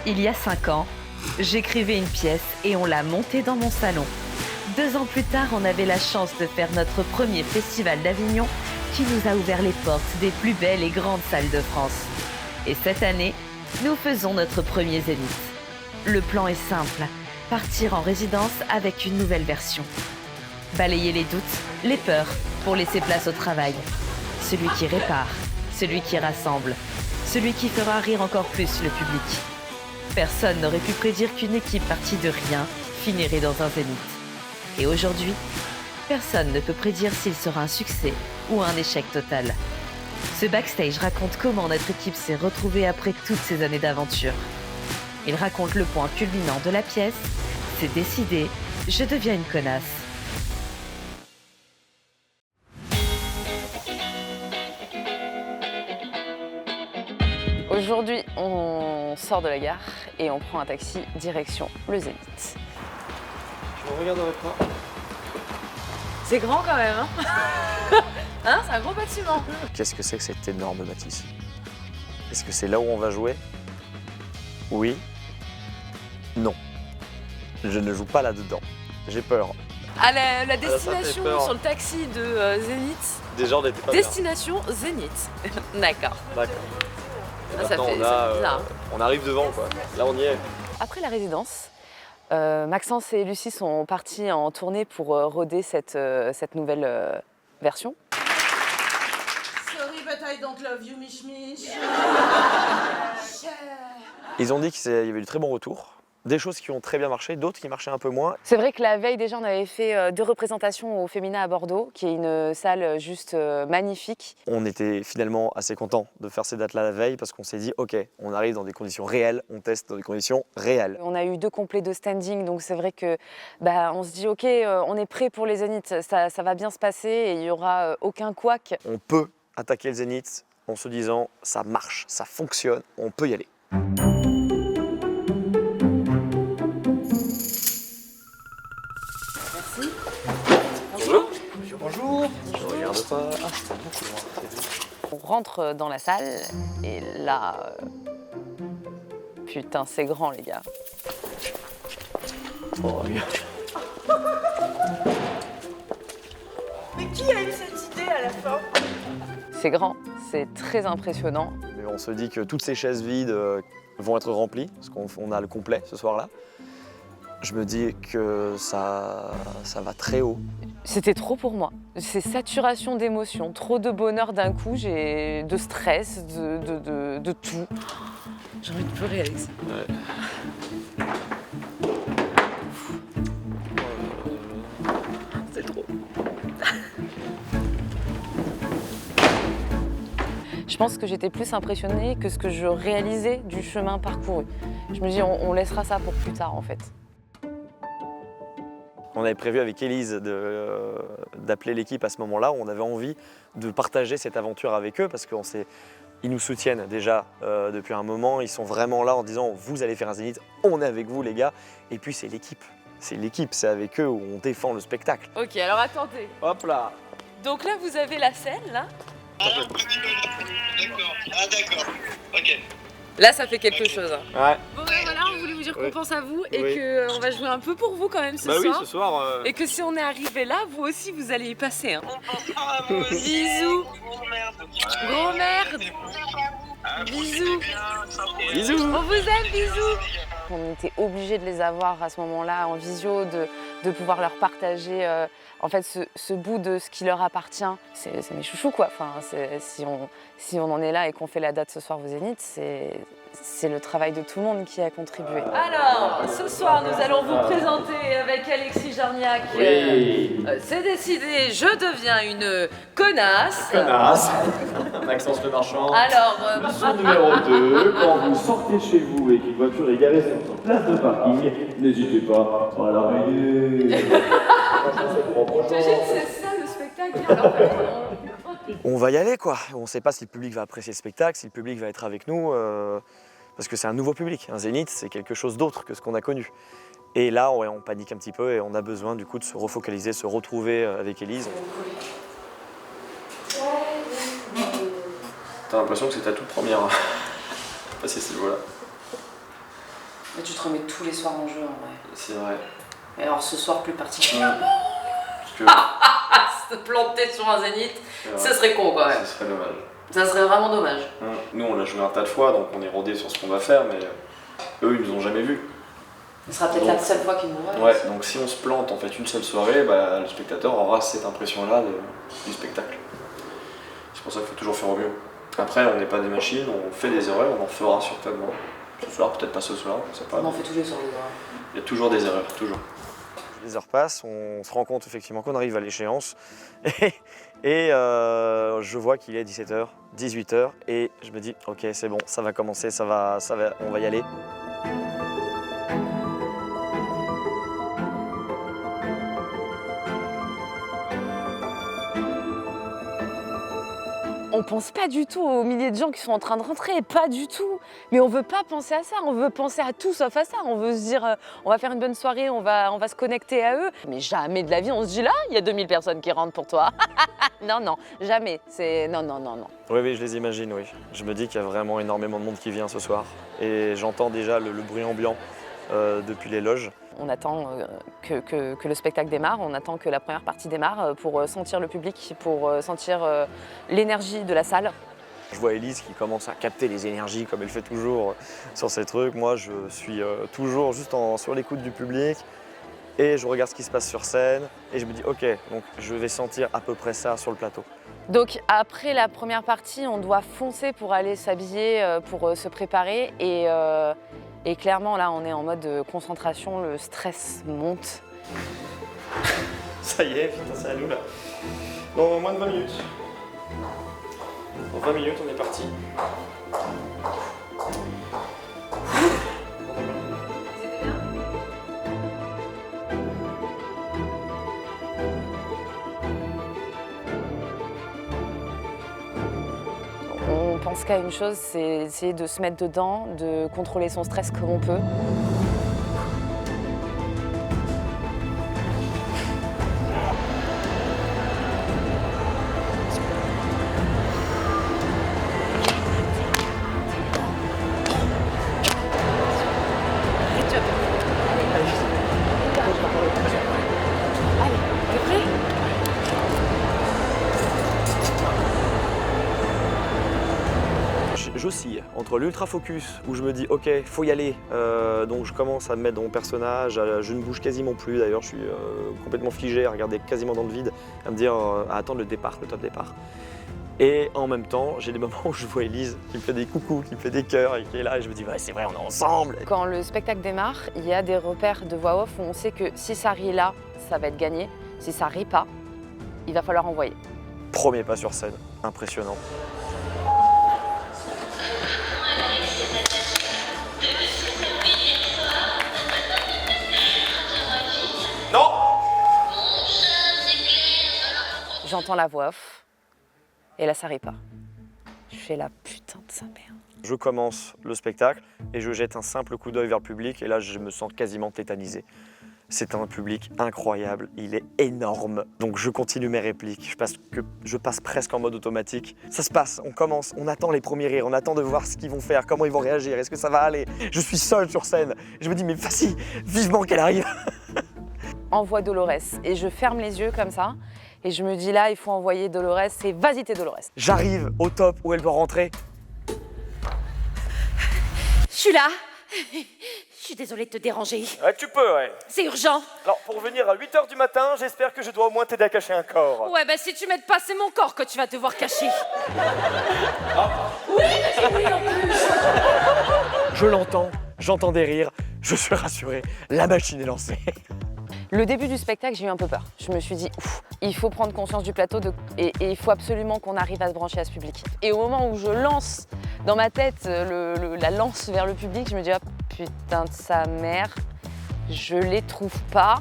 Il y a 5 ans, j'écrivais une pièce et on l'a montée dans mon salon. 2 ans plus tard, on avait la chance de faire notre premier festival d'Avignon qui nous a ouvert les portes des plus belles et grandes salles de France. Et cette année, nous faisons notre premier Zénith. Le plan est simple, partir en résidence avec une nouvelle version. Balayer les doutes, les peurs, pour laisser place au travail. Celui qui répare, celui qui rassemble, celui qui fera rire encore plus le public. Personne n'aurait pu prédire qu'une équipe partie de rien finirait dans un Zénith. Et aujourd'hui, personne ne peut prédire s'il sera un succès ou un échec total. Ce backstage raconte comment notre équipe s'est retrouvée après toutes ces années d'aventure. Il raconte le point culminant de la pièce, c'est décidé, je deviens une connasse. Aujourd'hui, on sort de la gare et on prend un taxi direction le Zénith. Je me regarderai pas. C'est grand quand même, hein. Hein, c'est un gros bâtiment. Qu'est-ce que c'est que cette énorme bâtisse? Est-ce que c'est là où on va jouer? Oui. Non. Je ne joue pas là-dedans. J'ai peur. À la destination peur. sur le taxi de Zénith. Déjà, on n'était pas Destination Zénith. D'accord. bien. D'accord. Et Ah, ça maintenant, fait bizarre. on arrive devant, quoi. Là, on y est. Après la résidence, Maxence et Lucie sont partis en tournée pour roder cette nouvelle version. Sorry, but I don't love you, Mich Mich. Ils ont dit qu'il y avait du très bon retour. Des choses qui ont très bien marché, d'autres qui marchaient un peu moins. C'est vrai que la veille déjà on avait fait 2 représentations au Féminin à Bordeaux, qui est une salle juste magnifique. On était finalement assez contents de faire ces dates-là la veille parce qu'on s'est dit, ok, on arrive dans des conditions réelles, on teste dans des conditions réelles. On a eu 2 complets de standing, donc c'est vrai que on se dit ok, on est prêt pour les Zéniths, ça va bien se passer et il n'y aura aucun couac. On peut attaquer le Zénith en se disant, ça marche, ça fonctionne, on peut y aller. Bonjour. Bonjour. Je regarde pas. Ah, c'est beaucoup loin. On rentre dans la salle et là, putain c'est grand les gars. Oh, regarde. Mais qui a eu cette idée à la fin? C'est grand, c'est très impressionnant. Mais on se dit que toutes ces chaises vides vont être remplies, parce qu'on a le complet ce soir-là. Je me dis que ça va très haut. C'était trop pour moi. C'est saturation d'émotions, trop de bonheur d'un coup, j'ai de stress, de tout. J'ai envie de pleurer, Alex. Ouais. C'est trop. Je pense que j'étais plus impressionnée que ce que je réalisais du chemin parcouru. Je me dis, on laissera ça pour plus tard en fait. On avait prévu avec Élise d'appeler l'équipe à ce moment-là. On avait envie de partager cette aventure avec eux parce qu'ils nous soutiennent déjà depuis un moment. Ils sont vraiment là en disant « vous allez faire un Zénith, on est avec vous les gars ». Et puis c'est l'équipe, c'est avec eux où on défend le spectacle. Ok, alors attendez. Hop là. Donc là, vous avez la scène, là. D'accord. Ah d'accord. Ok. Là, ça fait quelque chose. Hein. Ouais. Bon, voilà, on voulait vous dire qu'on Oui. pense à vous et Oui. qu'on va jouer un peu pour vous quand même ce Bah soir. oui, ce soir. Et que si on est arrivé là, vous aussi, vous allez y passer. Hein. On pensera à vous aussi. Bisous. Gros merde. Gros merde. Ah, Bisous. Bisous. On vous aime, bisous. On était obligés de les avoir à ce moment-là en visio, de pouvoir leur partager en fait ce bout de ce qui leur appartient. C'est mes chouchous quoi. Enfin, si on en est là et qu'on fait la date ce soir au Zénith, c'est le travail de tout le monde qui a contribué. Alors, ce soir, nous allons vous présenter avec Alexis Jarniac. Oui. C'est décidé, je deviens une connasse. Connasse. Maxence Le Marchand. Alors, Leçon numéro 2, quand vous sortez chez vous et qu'une voiture est garée sur votre place de parking, n'hésitez pas à la rayer. j'imagine c'est ça le spectacle. Alors, On va y aller quoi. On ne sait pas si le public va apprécier le spectacle, si le public va être avec nous. Parce que c'est un nouveau public. Un Zénith, c'est quelque chose d'autre que ce qu'on a connu. Et là, on panique un petit peu et on a besoin du coup de se refocaliser, se retrouver avec Élise. T'as l'impression que c'est ta toute première passer ce niveau-là. Mais tu te remets tous les soirs en jeu en vrai. C'est vrai. Et alors ce soir plus particulièrement. Parce que Se planter sur un zénith, c'est ce serait con quand même. ce serait dommage. Ça serait vraiment dommage. Nous, on l'a joué un tas de fois, donc on est rodé sur ce qu'on va faire, mais eux, ils nous ont jamais vus. Ce sera peut-être Donc, la seule fois qu'ils nous voient. Ouais, donc si on se plante en fait une seule soirée, bah, le spectateur aura cette impression-là du spectacle. C'est pour ça qu'il faut toujours faire au mieux. Après, on n'est pas des machines, on fait des erreurs, on en fera certainement. Ce soir, peut-être pas ce soir, je sais pas. On en fait tous les soirs. Il y a toujours des erreurs, toujours. Les heures passent, on se rend compte effectivement qu'on arrive à l'échéance et je vois qu'il est 17h, 18h et je me dis ok c'est bon, ça va commencer, on va y aller. On pense pas du tout aux milliers de gens qui sont en train de rentrer, pas du tout. Mais on veut pas penser à ça, on veut penser à tout sauf à ça. On veut se dire, on va faire une bonne soirée, on va se connecter à eux. Mais jamais de la vie, on se dit là, il y a 2000 personnes qui rentrent pour toi. Non, non, jamais. C'est non. Oui, je les imagine, oui. Je me dis qu'il y a vraiment énormément de monde qui vient ce soir et j'entends déjà le bruit ambiant depuis les loges. On attend que le spectacle démarre, on attend que la première partie démarre pour sentir le public, pour sentir l'énergie de la salle. Je vois Élise qui commence à capter les énergies comme elle fait toujours sur ces trucs. Moi, je suis toujours juste sur l'écoute du public et je regarde ce qui se passe sur scène et je me dis ok, donc je vais sentir à peu près ça sur le plateau. Donc après la première partie, on doit foncer pour aller s'habiller, pour se préparer et clairement là on est en mode concentration, le stress monte. Ça y est, putain, c'est à nous là. Dans moins de 20 minutes. Dans 20 minutes, on est parti. On pense qu'à une chose, c'est essayer de se mettre dedans, de contrôler son stress comme on peut. J'oscille entre l'ultra focus où je me dis ok, faut y aller, donc je commence à me mettre dans mon personnage, je ne bouge quasiment plus d'ailleurs, je suis complètement figé à regarder quasiment dans le vide, à me dire à attendre le départ, le top départ. Et en même temps, j'ai des moments où je vois Élise qui me fait des coucous, qui me fait des cœurs et qui est là et je me dis ouais c'est vrai, on est ensemble. Quand le spectacle démarre, il y a des repères de voix off où on sait que si ça rit là, ça va être gagné, si ça rit pas, il va falloir envoyer. Premier pas sur scène, impressionnant. Non! J'entends la voix off et là ça rit pas. Je fais la putain de sa mère. Je commence le spectacle et je jette un simple coup d'œil vers le public et là je me sens quasiment tétanisé. C'est un public incroyable, il est énorme. Donc je continue mes répliques, je passe presque en mode automatique. Ça se passe, on commence, on attend les premiers rires, on attend de voir ce qu'ils vont faire, comment ils vont réagir, est-ce que ça va aller. Je suis seul sur scène, je me dis mais vas-y, vivement qu'elle arrive. Envoie Dolores et je ferme les yeux comme ça et je me dis là il faut envoyer Dolores et vas-y t'es Dolores. J'arrive au top où elle doit rentrer. Je suis là. Je suis désolée de te déranger. Ouais, tu peux, ouais. C'est urgent. Alors pour venir à 8h du matin, j'espère que je dois au moins t'aider à cacher un corps. Ouais, bah si tu m'aides pas, c'est mon corps que tu vas devoir cacher. Je l'entends, j'entends des rires, je suis rassuré, la machine est lancée. Le début du spectacle, j'ai eu un peu peur. Je me suis dit, ouf, il faut prendre conscience du plateau et il faut absolument qu'on arrive à se brancher à ce public. Et au moment où je lance dans ma tête la lance vers le public, je me dis, oh putain de sa mère, je les trouve pas.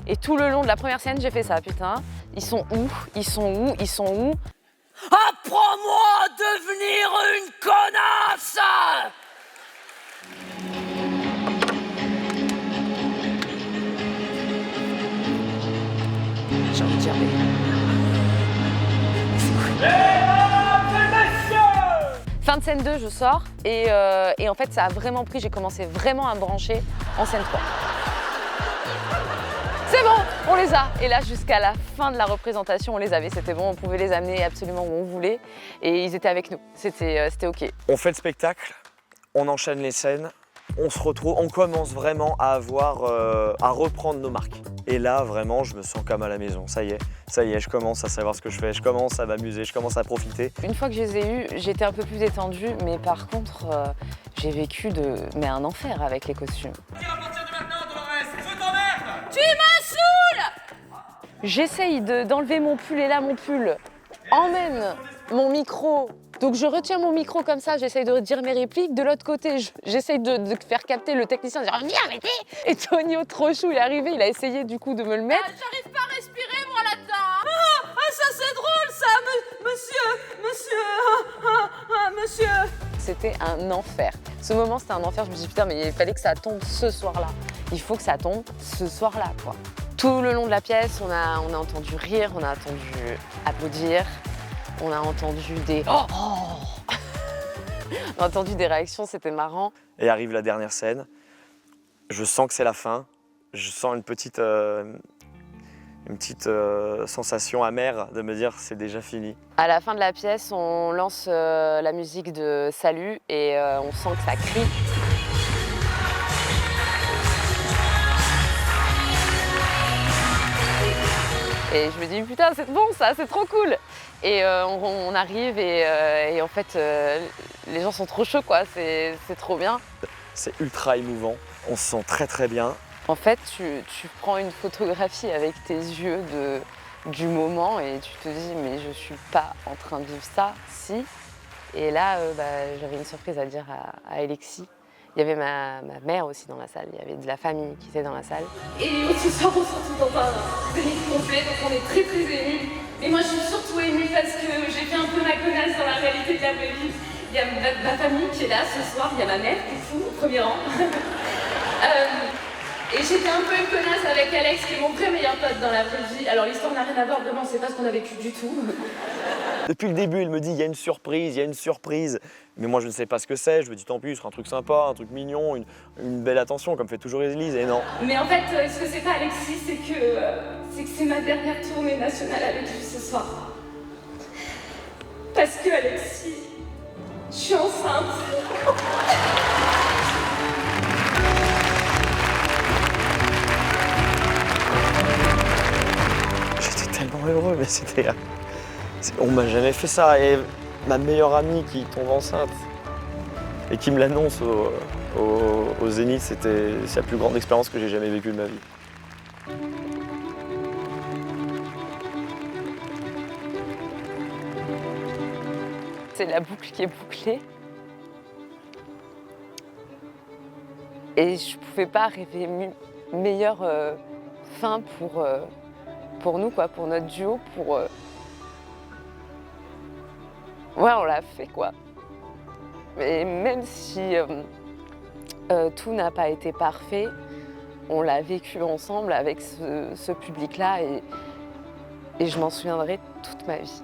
Et tout le long de la première scène, j'ai fait ça, putain. Ils sont où? Ils sont où? Ils sont où? Apprends-moi à devenir une connasse! J'ai envie de dire, Mesdames et messieurs! Fin de scène 2, je sors et en fait, ça a vraiment pris. J'ai commencé vraiment à me brancher en scène 3. C'est bon, on les a. Et là, jusqu'à la fin de la représentation, on les avait. C'était bon, on pouvait les amener absolument où on voulait. Et ils étaient avec nous. C'était OK. On fait le spectacle, on enchaîne les scènes, on se retrouve, on commence vraiment à à reprendre nos marques. Et là, vraiment, je me sens comme à la maison. Ça y est, je commence à savoir ce que je fais, je commence à m'amuser, je commence à profiter. Une fois que je les ai eus, j'étais un peu plus détendue. Mais par contre, j'ai vécu un enfer avec les costumes. J'essaye d'enlever mon pull et là, mon pull emmène mon micro. Donc je retiens mon micro comme ça, j'essaye de dire mes répliques. De l'autre côté, j'essaye de faire capter le technicien, de dire « Viens, arrêtez !» Et Tonio, trop chou, il est arrivé, il a essayé du coup de me le mettre. J'arrive pas à respirer, moi, là-dedans. Ça, c'est drôle, ça, monsieur. C'était un enfer. Ce moment, c'était un enfer. Je me suis dit, putain, mais il fallait que ça tombe ce soir-là. Il faut que ça tombe ce soir-là, quoi. Tout le long de la pièce, on a entendu rire, on a entendu applaudir, on a entendu des « Oh !» On a entendu des réactions, c'était marrant. Et arrive la dernière scène, je sens que c'est la fin, je sens une petite sensation amère de me dire c'est déjà fini. À la fin de la pièce, on lance la musique de Salut et on sent que ça crie. Et je me dis putain c'est bon ça, c'est trop cool. Et on arrive et en fait les gens sont trop chauds quoi, c'est trop bien. C'est ultra émouvant, on se sent très très bien. En fait tu prends une photographie avec tes yeux du moment et tu te dis mais je suis pas en train de vivre ça, si. Et là j'avais une surprise à dire à Alexis. Il y avait ma mère aussi dans la salle, il y avait de la famille qui était dans la salle. Et ce soir, on se retrouve dans un zénith complet, donc on est très très émus. Et moi, je suis surtout émue parce que j'ai fait un peu ma connasse dans la réalité de la vraie vie. Il y a ma famille qui est là ce soir, il y a ma mère qui est fou, au premier rang. Et j'étais un peu une connasse avec Alex, qui est mon très meilleur pote dans la vraie vie. Alors l'histoire n'a rien à voir, vraiment, c'est pas ce qu'on a vécu du tout. Depuis le début, il me dit il y a une surprise, il y a une surprise. Mais moi je ne sais pas ce que c'est, je me dis tant pis, ce sera un truc sympa, un truc mignon, une belle attention, comme fait toujours Élise, et non. Mais en fait, ce que c'est pas Alexis, c'est que c'est ma dernière tournée nationale avec lui ce soir. Parce que Alexis, je suis enceinte. J'étais tellement heureux, mais on m'a jamais fait ça. Et ma meilleure amie qui tombe enceinte et qui me l'annonce au Zénith, c'est la plus grande expérience que j'ai jamais vécue de ma vie. C'est la boucle qui est bouclée. Et je pouvais pas rêver meilleure fin pour nous, quoi, pour notre duo, Ouais, on l'a fait, quoi. Et même si tout n'a pas été parfait, on l'a vécu ensemble avec ce public-là et je m'en souviendrai toute ma vie.